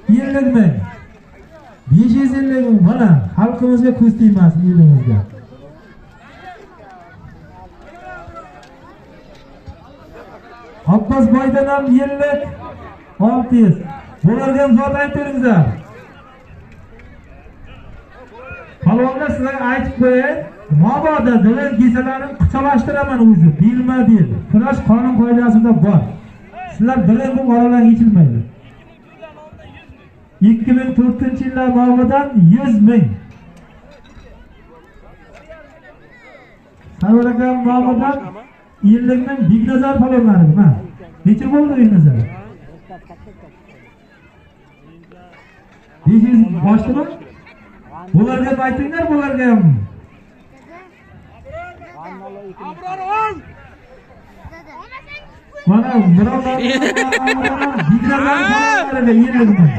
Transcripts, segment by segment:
50 ming. 550 ming mana xalqimizga ko'z tegmasin elimizga. Abbos boydan ham 50 600. Bularga ham zot aytdiringizlar. Palonlar sizlarga aytib qo'yay. Mabodo dilim kesalarni quchoqlashtiraman o'zi, bilma deydi. Kurash qonun qoidasida bor. Sizlar dilim bu oralarga yechilmaydi. 2004-yillar nomidan 100 ming. Savaragam nomidan 50 ming Bignazar palonlari. Ha. Necha bo'ldi Bignazar? 500 boshdimi? Bularga aytinglar, bularga ham. Mana birovlar Bignazar palonlariga 50 ming.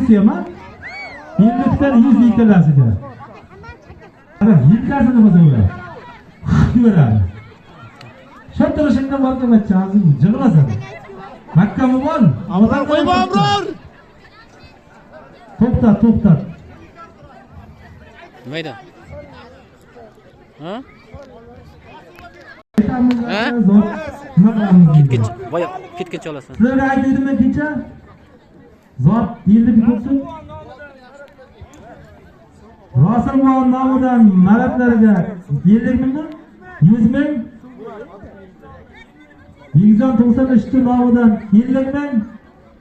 Kema 50 dan 100 litrlasiga. Ana yilkasini bozorlar. Ko'radi. Shotirishingda borga machchazing jig'lasan. Makka bo'l. Avadan qo'yib abror. To'xtat. Mayda. Ha? Ketguncha olasan. Sizlarga aytdimmi kecha? Zot yillik bo'lsin. Rasululloh nomidan maratlarga 50 mingmi? 100 ming. Vigzon 93 nomidan 50 ming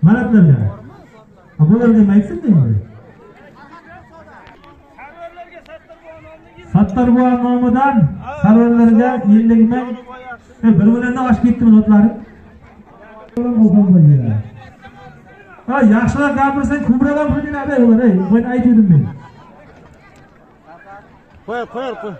maratlarga. Bularga nima aytsin? Sattarboy nomidan sarvarlarga 50 ming. Bir milliondan oshib ketdimi notlari? Ha, yaxshilar gapirsang ko'proq pul beradi ular, men aytdim men. Qo'y.